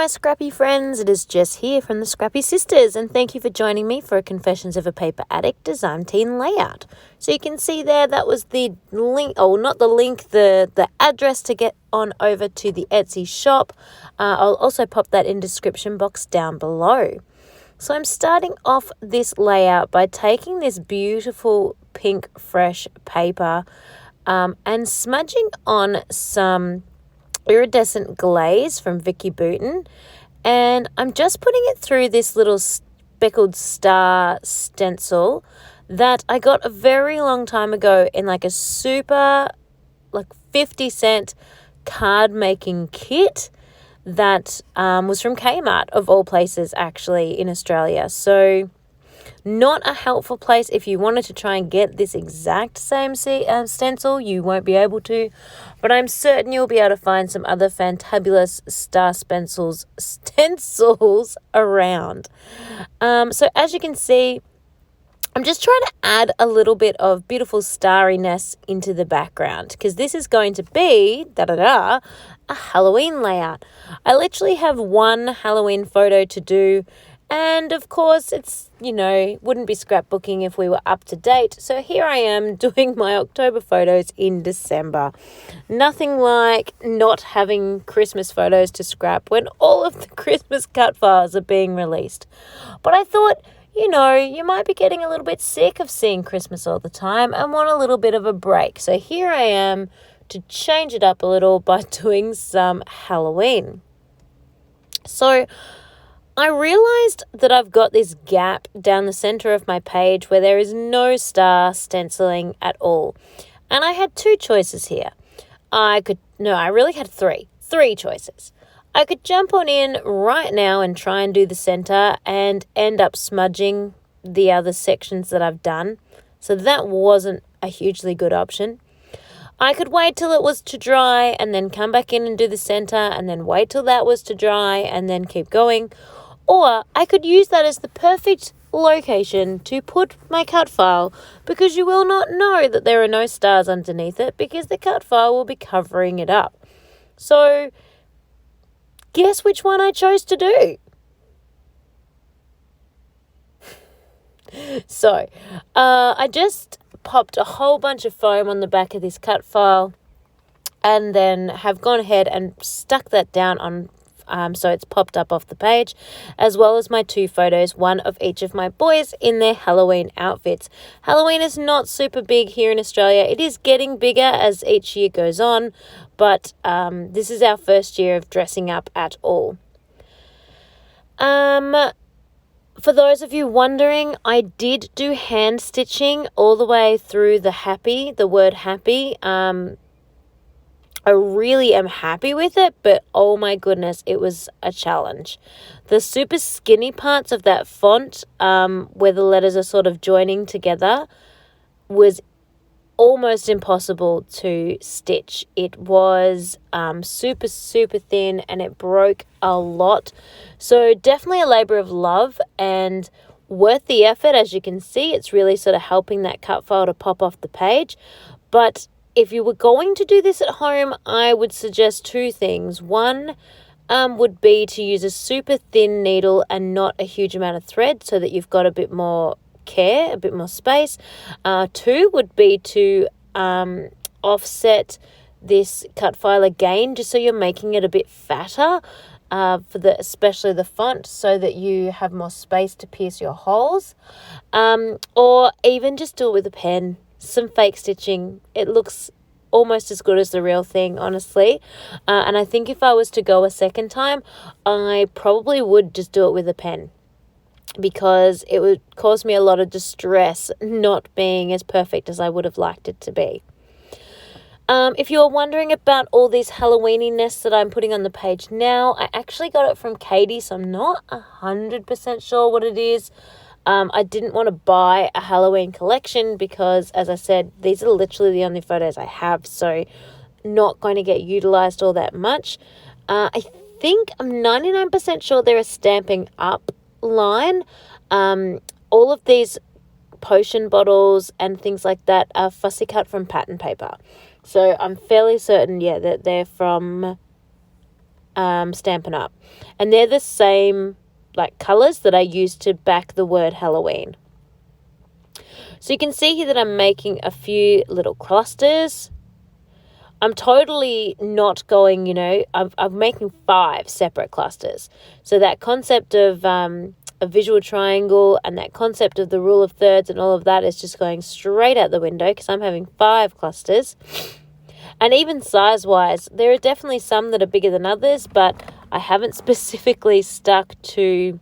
my Scrappy friends, it is Jess here from the Scrappy Sisters, and thank you for joining me for a Confessions of a Paper Addict Design Teen layout. So you can see there, that was the link, not the link, the address to get on over to the Etsy shop. I'll also pop that in description box down below. So I'm starting off this layout by taking this beautiful pink fresh paper and smudging on some iridescent glaze from Vicky Bouton, and I'm just putting it through this little speckled star stencil that I got a very long time ago in like a super 50-cent card making kit that was from Kmart of all places, actually, in Australia. So not a helpful place. If you wanted to try and get this exact same stencil, you won't be able to, but I'm certain you'll be able to find some other fantabulous star stencils around. So as you can see, I'm just trying to add a little bit of beautiful starriness into the background because this is going to be a Halloween layout. I literally have one Halloween photo to do. And of course, it's, wouldn't be scrapbooking if we were up to date. So here I am doing my October photos in December. Nothing like not having Christmas photos to scrap when all of the Christmas cut files are being released. But I thought, you might be getting a little bit sick of seeing Christmas all the time and want a little bit of a break. So here I am to change it up a little by doing some Halloween. So I realized that I've got this gap down the center of my page where there is no star stenciling at all. And I had two choices here. I really had three choices. I could jump on in right now and try and do the center and end up smudging the other sections that I've done. So that wasn't a hugely good option. I could wait till it was to dry and then come back in and do the center and then wait till that was to dry and then keep going. Or I could use that as the perfect location to put my cut file because you will not know that there are no stars underneath it because the cut file will be covering it up. So guess which one I chose to do? So I just popped a whole bunch of foam on the back of this cut file and then have gone ahead and stuck that down on so it's popped up off the page, as well as my two photos, one of each of my boys in their Halloween outfits. Halloween is not super big here in Australia. It is getting bigger as each year goes on, but this is our first year of dressing up at all. For those of you wondering, I did do hand stitching all the way through the word happy. I really am happy with it, but oh my goodness, it was a challenge. The super skinny parts of that font, where the letters are sort of joining together, was almost impossible to stitch. It was super, super thin and it broke a lot. So definitely a labor of love and worth the effort. As you can see, it's really sort of helping that cut file to pop off the page. But if you were going to do this at home, I would suggest two things. One would be to use a super thin needle and not a huge amount of thread so that you've got a bit more care, a bit more space. Two would be to offset this cut file again, just so you're making it a bit fatter, especially the font, so that you have more space to pierce your holes. Or even just do it with a pen. Some fake stitching. It looks almost as good as the real thing, honestly. And I think if I was to go a second time, I probably would just do it with a pen because it would cause me a lot of distress not being as perfect as I would have liked it to be. If you're wondering about all these Halloweeniness that I'm putting on the page now, I actually got it from Katie, so I'm not 100% sure what it is. I didn't want to buy a Halloween collection because, as I said, these are literally the only photos I have, so not going to get utilized all that much. I think I'm 99% sure they're a Stamping Up line. All of these potion bottles and things like that are fussy cut from pattern paper. So I'm fairly certain, that they're from Stampin' Up. And they're the same like colours that I used to back the word Halloween. So you can see here that I'm making a few little clusters. I'm totally not going, I'm making 5 separate clusters. So that concept of a visual triangle and that concept of the rule of thirds and all of that is just going straight out the window because I'm having 5 clusters. And even size-wise, there are definitely some that are bigger than others, but I haven't specifically stuck to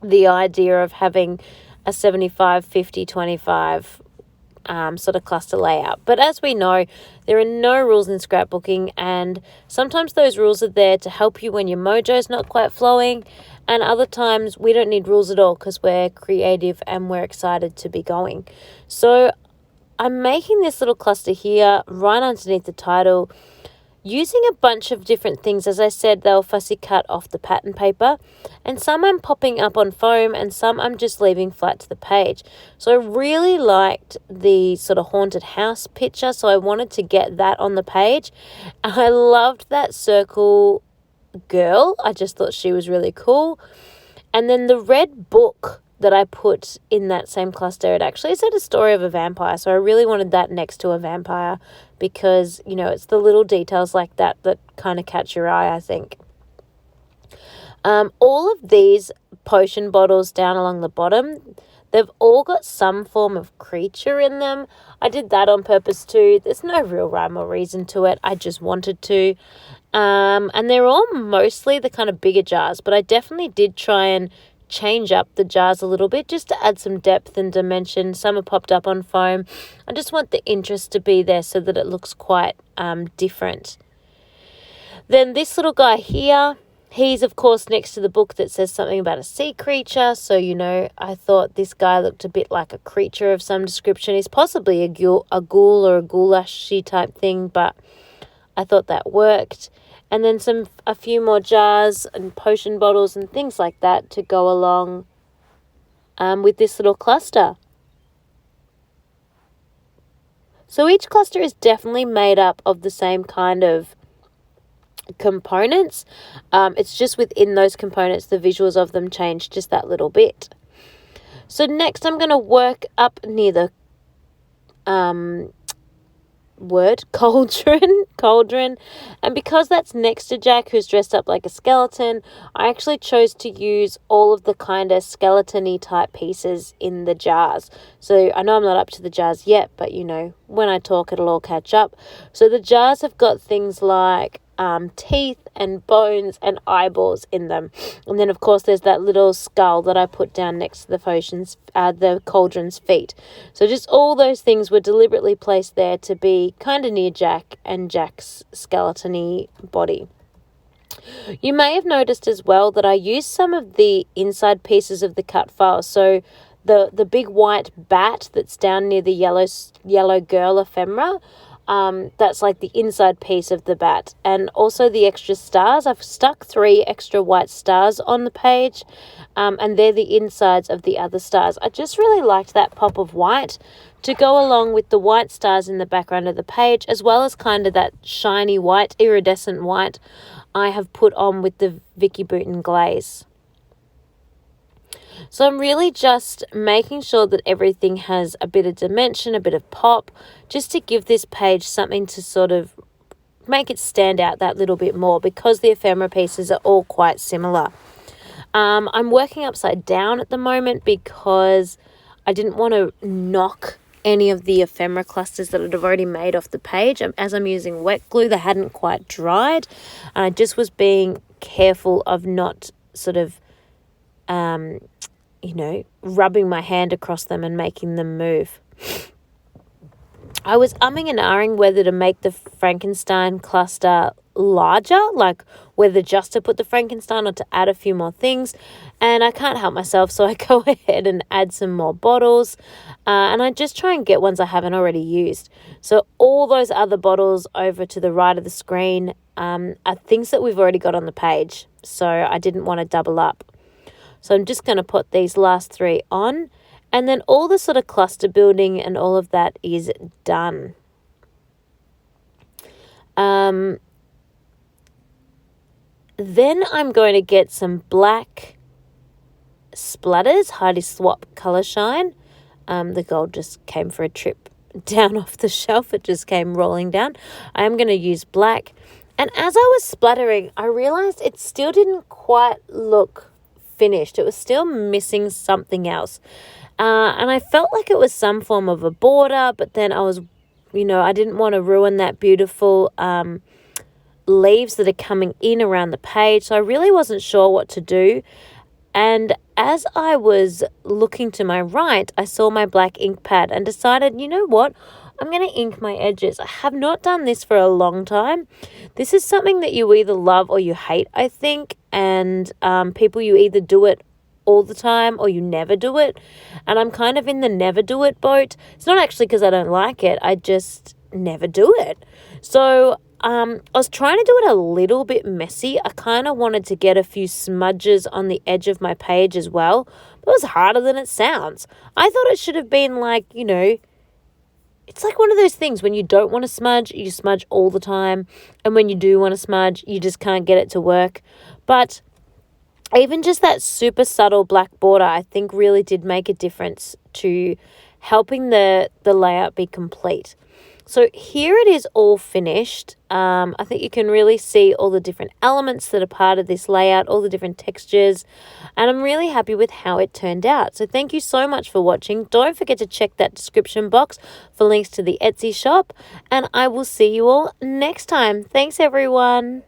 the idea of having a 75, 50, 25 sort of cluster layout. But as we know, there are no rules in scrapbooking, and sometimes those rules are there to help you when your mojo's not quite flowing, and other times we don't need rules at all because we're creative and we're excited to be going. So I'm making this little cluster here right underneath the title using a bunch of different things. As I said, they were fussy cut off the pattern paper, and some I'm popping up on foam and some I'm just leaving flat to the page. So I really liked the sort of haunted house picture, so I wanted to get that on the page. And I loved that circle girl. I just thought she was really cool. And then the red book that I put in that same cluster, it actually said a story of a vampire, so I really wanted that next to a vampire because, it's the little details like that kind of catch your eye, I think. All of these potion bottles down along the bottom, they've all got some form of creature in them. I did that on purpose too. There's no real rhyme or reason to it. I just wanted to. And they're all mostly the kind of bigger jars, but I definitely did try and change up the jars a little bit just to add some depth and dimension. Some are popped up on foam. I just want the interest to be there so that it looks quite different. Then this little guy here, he's of course next to the book that says something about a sea creature. So, I thought this guy looked a bit like a creature of some description. He's possibly a ghoul or a ghoulish type thing, but I thought that worked. And then a few more jars and potion bottles and things like that to go along with this little cluster. So each cluster is definitely made up of the same kind of components. It's just within those components, the visuals of them change just that little bit. So next I'm going to work up near the word cauldron, and because that's next to Jack, who's dressed up like a skeleton, I actually chose to use all of the kind of skeleton-y type pieces in the jars. So I know I'm not up to the jars yet, but when I talk it'll all catch up. So the jars have got things like teeth and bones and eyeballs in them, and then of course there's that little skull that I put down next to the cauldron's feet. So just all those things were deliberately placed there to be kind of near Jack and Jack's skeleton-y body. You may have noticed as well that I used some of the inside pieces of the cut file. So the big white bat that's down near the yellow girl ephemera, that's like the inside piece of the bat, and also the extra stars. I've stuck 3 extra white stars on the page, and they're the insides of the other stars. I just really liked that pop of white to go along with the white stars in the background of the page, as well as kind of that shiny white, iridescent white I have put on with the Vicky Bouton glaze. So I'm really just making sure that everything has a bit of dimension, a bit of pop, just to give this page something to sort of make it stand out that little bit more, because the ephemera pieces are all quite similar. I'm working upside down at the moment because I didn't want to knock any of the ephemera clusters that I'd already made off the page. As I'm using wet glue, they hadn't quite dried, and I just was being careful of not sort of rubbing my hand across them and making them move. I was umming and ahhing whether to make the Frankenstein cluster larger, like whether just to put the Frankenstein or to add a few more things, and I can't help myself, so I go ahead and add some more bottles, and I just try and get ones I haven't already used. So all those other bottles over to the right of the screen are things that we've already got on the page, so I didn't want to double up. So I'm just going to put these last 3 on, and then all the sort of cluster building and all of that is done. Then I'm going to get some black splatters, Heidi Swap Colour Shine. The gold just came for a trip down off the shelf. It just came rolling down. I am going to use black. And as I was splattering, I realised it still didn't quite look finished. It was still missing something else. And I felt like it was some form of a border, but then I didn't want to ruin that beautiful leaves that are coming in around the page. So I really wasn't sure what to do. And as I was looking to my right, I saw my black ink pad and decided, you know what? I'm going to ink my edges. I have not done this for a long time. This is something that you either love or you hate, I think. And people, you either do it all the time or you never do it. And I'm kind of in the never do it boat. It's not actually because I don't like it. I just never do it. So I was trying to do it a little bit messy. I kind of wanted to get a few smudges on the edge of my page as well. But it was harder than it sounds. I thought it should have been like, it's like one of those things when you don't want to smudge, you smudge all the time. And when you do want to smudge, you just can't get it to work. But even just that super subtle black border, I think really did make a difference to helping the layout be complete. So here it is all finished. I think you can really see all the different elements that are part of this layout, all the different textures, and I'm really happy with how it turned out. So thank you so much for watching. Don't forget to check that description box for links to the Etsy shop, and I will see you all next time. Thanks, everyone.